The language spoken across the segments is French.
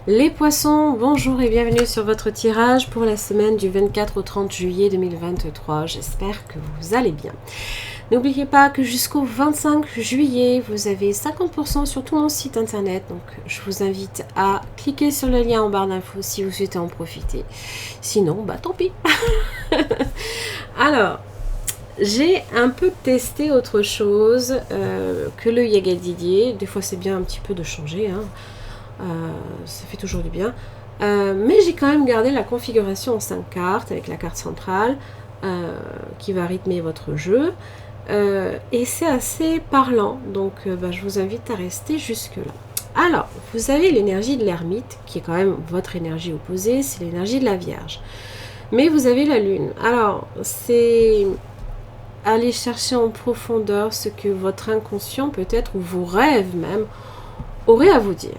Les poissons, bonjour et bienvenue sur votre tirage pour la semaine du 24 au 30 juillet 2023. J'espère que vous allez bien. N'oubliez pas que jusqu'au 25 juillet, vous avez 50% sur tout mon site internet. Donc, je vous invite à cliquer sur le lien en barre d'infos si vous souhaitez en profiter. Sinon, bah tant pis. Alors, j'ai un peu testé autre chose que le Yaga Didier. Des fois, c'est bien un petit peu de changer, hein. Ça fait toujours du bien. Mais j'ai quand même gardé la configuration en 5 cartes avec la carte centrale qui va rythmer votre jeu. Et c'est assez parlant, donc je vous invite à rester jusque-là. Alors, vous avez l'énergie de l'ermite, qui est quand même votre énergie opposée, c'est l'énergie de la Vierge. Mais vous avez la Lune. Alors, c'est aller chercher en profondeur ce que votre inconscient peut-être, ou vos rêves même, auraient à vous dire.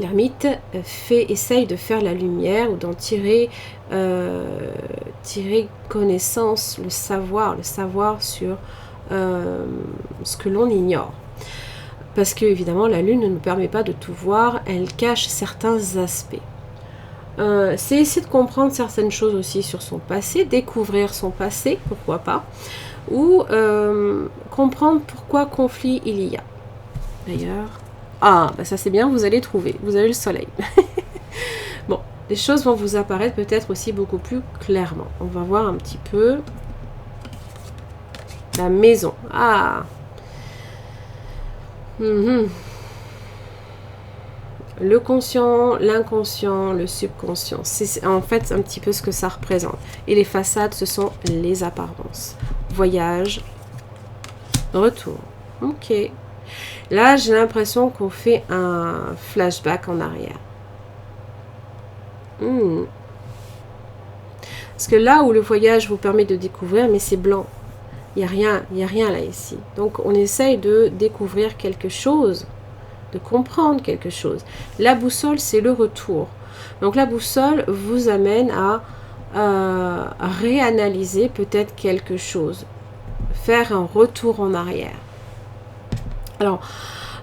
L'ermite essaye de faire la lumière ou d'en tirer connaissance, le savoir sur ce que l'on ignore. Parce que évidemment la lune ne nous permet pas de tout voir, elle cache certains aspects. C'est essayer de comprendre certaines choses aussi sur son passé, découvrir son passé, pourquoi pas, ou comprendre pourquoi conflit il y a. D'ailleurs, ça c'est bien, vous allez trouver, vous avez le soleil. Bon, les choses vont vous apparaître peut-être aussi beaucoup plus clairement. On va voir un petit peu la maison. Le conscient, l'inconscient, le subconscient. C'est en fait un petit peu ce que ça représente. Et les façades, ce sont les apparences. Voyage, retour. Ok. Là, j'ai l'impression qu'on fait un flashback en arrière. Parce que là où le voyage vous permet de découvrir, mais c'est blanc. Il n'y a rien là ici. Donc, on essaye de découvrir quelque chose, de comprendre quelque chose. La boussole, c'est le retour. Donc, la boussole vous amène à réanalyser peut-être quelque chose. Faire un retour en arrière. Alors,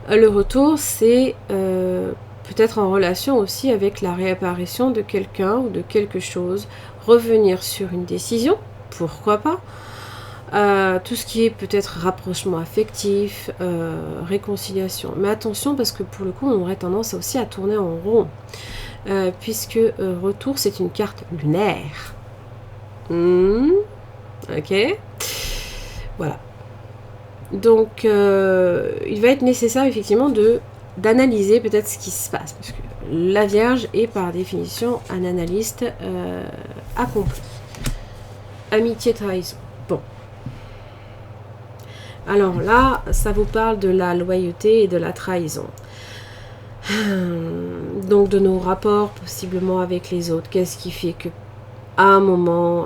le retour, c'est peut-être en relation aussi avec la réapparition de quelqu'un ou de quelque chose. Revenir sur une décision, pourquoi pas. Tout ce qui est peut-être rapprochement affectif, réconciliation. Mais attention, parce que pour le coup, on aurait tendance aussi à tourner en rond. Puisque retour, c'est une carte lunaire. Ok. Voilà. Donc, il va être nécessaire effectivement d'analyser peut-être ce qui se passe. Parce que la Vierge est par définition un analyste accompli. Amitié, trahison. Bon. Alors là, ça vous parle de la loyauté et de la trahison. Donc de nos rapports possiblement avec les autres. Qu'est-ce qui fait que à un moment,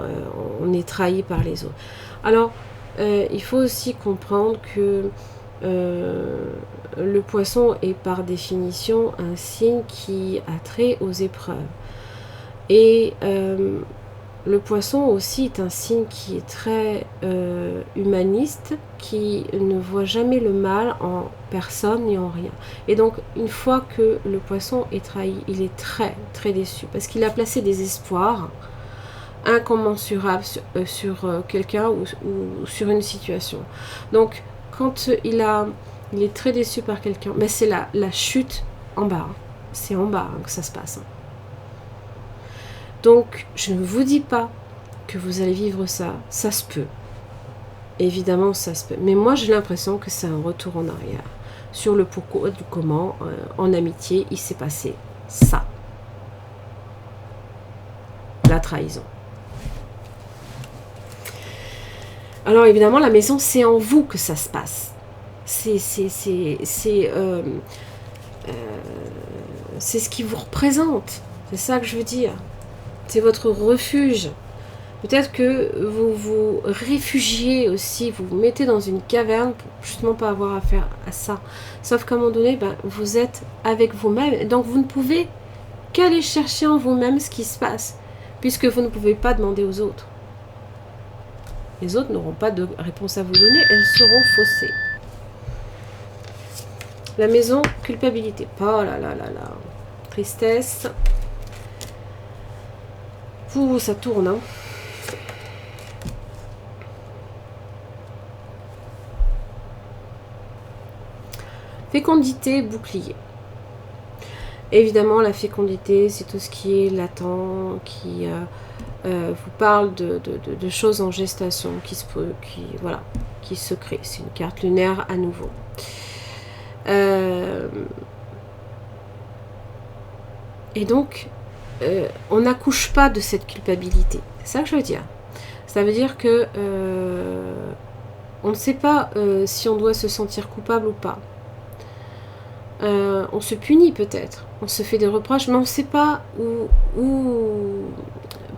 on est trahi par les autres. Alors, il faut aussi comprendre que le poisson est par définition un signe qui a trait aux épreuves. Et le poisson aussi est un signe qui est très humaniste, qui ne voit jamais le mal en personne ni en rien. Et donc, une fois que le poisson est trahi, il est très, très déçu parce qu'il a placé des espoirs incommensurables sur quelqu'un ou sur une situation. Donc, quand il est très déçu par quelqu'un, mais c'est la chute en bas. C'est en bas que ça se passe. Donc, je ne vous dis pas que vous allez vivre ça. Ça se peut. Évidemment, ça se peut. Mais moi, j'ai l'impression que c'est un retour en arrière. Sur le pourquoi du comment, en amitié, il s'est passé ça. La trahison. Alors, évidemment, la maison, c'est en vous que ça se passe. C'est ce qui vous représente. C'est ça que je veux dire. C'est votre refuge. Peut-être que vous vous réfugiez aussi, vous vous mettez dans une caverne pour justement pas avoir affaire à ça. Sauf qu'à un moment donné, vous êtes avec vous-même. Donc vous ne pouvez qu'aller chercher en vous-même ce qui se passe. Puisque vous ne pouvez pas demander aux autres. Les autres n'auront pas de réponse à vous donner, elles seront faussées. La maison, culpabilité. Oh là là là là. tristesse. Ouh, ça tourne, hein. Fécondité, bouclier. Évidemment, la fécondité, c'est tout ce qui est latent, qui vous parle de choses en gestation, qui se créent. C'est une carte lunaire à nouveau. Et donc, on n'accouche pas de cette culpabilité. C'est ça que je veux dire. Ça veut dire que on ne sait pas si on doit se sentir coupable ou pas. On se punit peut-être, on se fait des reproches, mais on ne sait pas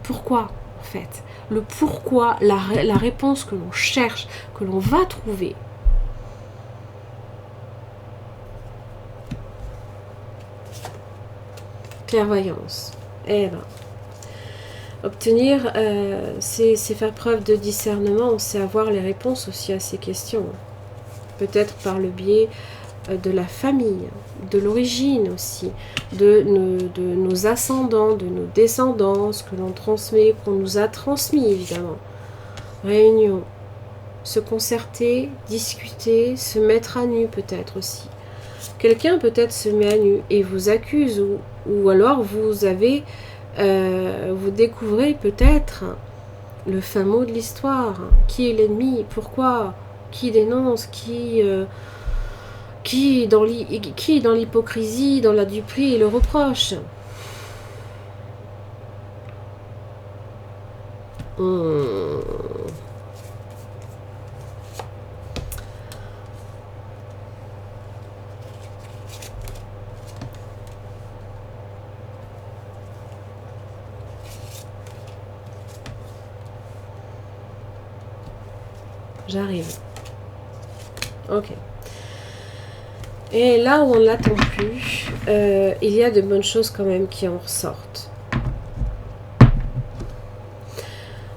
pourquoi en fait. Le pourquoi, la réponse que l'on cherche, que l'on va trouver. Clairvoyance. Eh ben, obtenir, c'est faire preuve de discernement, c'est avoir les réponses aussi à ces questions. Peut-être par le biais de la famille, de l'origine aussi, de nos ascendants, de nos descendants, ce que l'on transmet, qu'on nous a transmis évidemment. Réunion, se concerter, discuter, se mettre à nu peut-être aussi. Quelqu'un peut-être se met à nu et vous accuse, ou alors vous avez, vous découvrez peut-être le fin mot de l'histoire. Qui est l'ennemi? Pourquoi? Qui dénonce? Qui est dans l'hypocrisie, dans la duperie et le reproche? J'arrive. Ok. Et là où on ne l'attend plus, il y a de bonnes choses quand même qui en ressortent.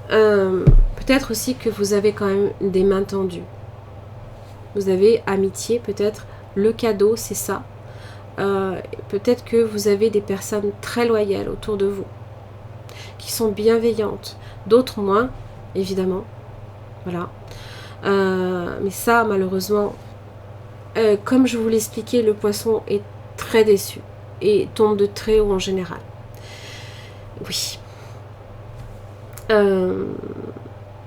Peut-être aussi que vous avez quand même des mains tendues. Vous avez amitié, peut-être. Le cadeau, c'est ça. Peut-être que vous avez des personnes très loyales autour de vous, qui sont bienveillantes. D'autres moins, évidemment. Voilà. Mais ça, malheureusement, comme je vous l'expliquais, le poisson est très déçu et tombe de très haut en général. Oui.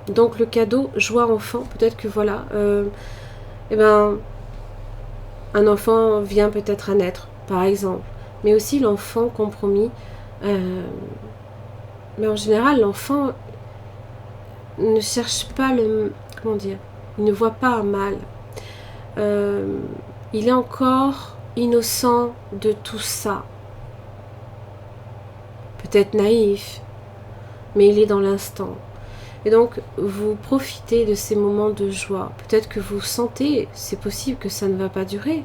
Donc le cadeau, joie enfant, peut-être que voilà, eh ben, un enfant vient peut-être à naître, par exemple, mais aussi l'enfant compromis. Mais en général, l'enfant ne cherche pas comment dire, il ne voit pas un mal. Il est encore innocent de tout ça. Peut-être naïf, mais il est dans l'instant. Et donc, vous profitez de ces moments de joie. Peut-être que vous sentez, c'est possible que ça ne va pas durer,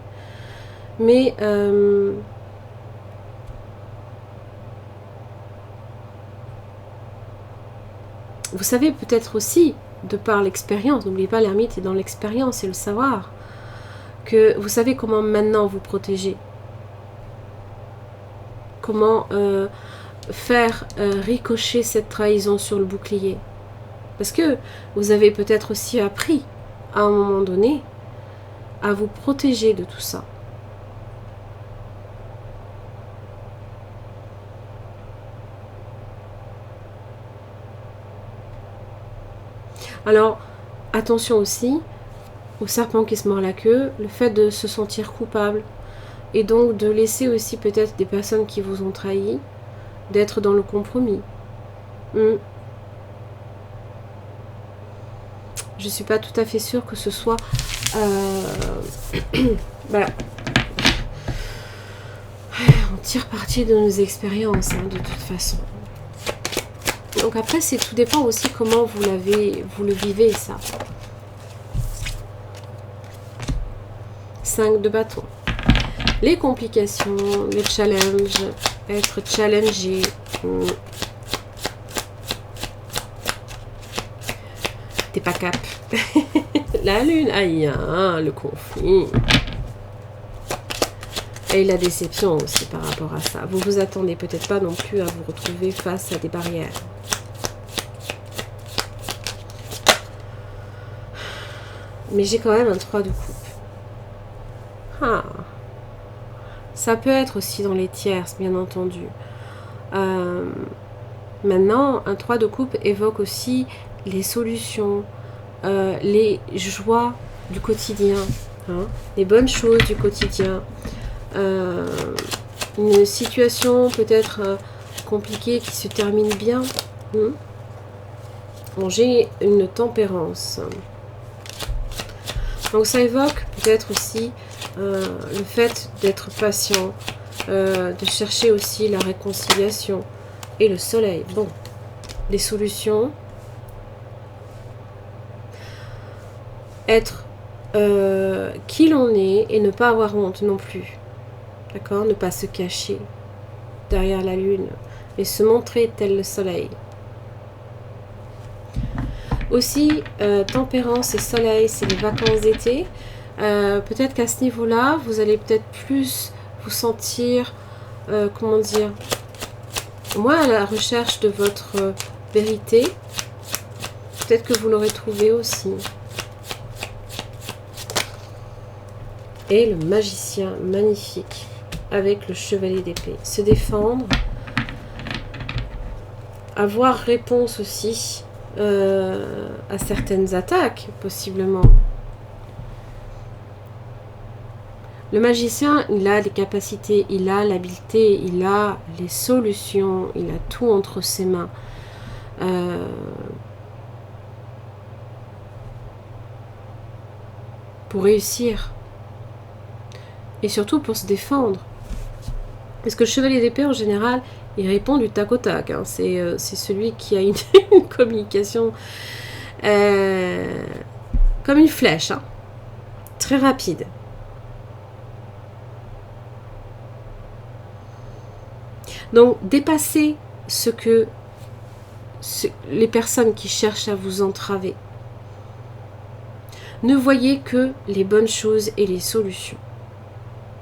mais vous savez peut-être aussi, de par l'expérience, n'oubliez pas, l'ermite est dans l'expérience et le savoir, que vous savez comment maintenant vous protéger. Comment faire ricocher cette trahison sur le bouclier. Parce que vous avez peut-être aussi appris, à un moment donné, à vous protéger de tout ça. Alors, attention aussi au serpent qui se mord la queue, le fait de se sentir coupable et donc de laisser aussi peut-être des personnes qui vous ont trahi, d'être dans le compromis. Je suis pas tout à fait sûre que ce soit voilà. On tire parti de nos expériences, hein, de toute façon. Donc après, tout dépend aussi comment vous le vivez, ça. 5 de bâton. Les complications, les challenges, être challengé. T'es pas cap. La lune, aïe, hein, le conflit. Et la déception aussi par rapport à ça. Vous vous attendez peut-être pas non plus à vous retrouver face à des barrières. Mais j'ai quand même un 3 de coupe. Ah. Ça peut être aussi dans les tierces, bien entendu. Maintenant, un 3 de coupe évoque aussi les solutions, les joies du quotidien, hein, les bonnes choses du quotidien. Une situation peut-être compliquée qui se termine bien. Bon, j'ai une tempérance. Donc ça évoque peut-être aussi le fait d'être patient, de chercher aussi la réconciliation et le soleil. Bon, les solutions. Être qui l'on est et ne pas avoir honte non plus. D'accord? Ne pas se cacher derrière la lune et se montrer tel le soleil. Aussi, tempérance et soleil, c'est les vacances d'été. Peut-être qu'à ce niveau-là, vous allez peut-être plus vous sentir, comment dire, moins à la recherche de votre vérité. Peut-être que vous l'aurez trouvé aussi. Et le magicien, magnifique, avec le chevalier d'épée. Se défendre, avoir réponse aussi à certaines attaques, possiblement. Le magicien, il a les capacités, il a l'habileté, il a les solutions, il a tout entre ses mains. Pour réussir. Et surtout pour se défendre. Parce que le chevalier d'épée, en général, il répond du tac au tac. Hein. C'est celui qui a une communication comme une flèche. Hein. Très rapide. Donc, dépassez les personnes qui cherchent à vous entraver. Ne voyez que les bonnes choses et les solutions.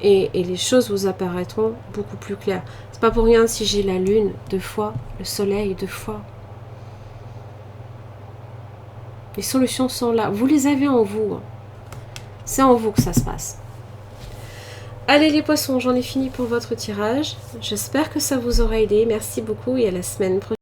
Et les choses vous apparaîtront beaucoup plus claires. C'est pas pour rien si j'ai la lune 2 fois, le soleil 2 fois. Les solutions sont là. Vous les avez en vous. C'est en vous que ça se passe. Allez les poissons, j'en ai fini pour votre tirage. J'espère que ça vous aura aidé. Merci beaucoup et à la semaine prochaine.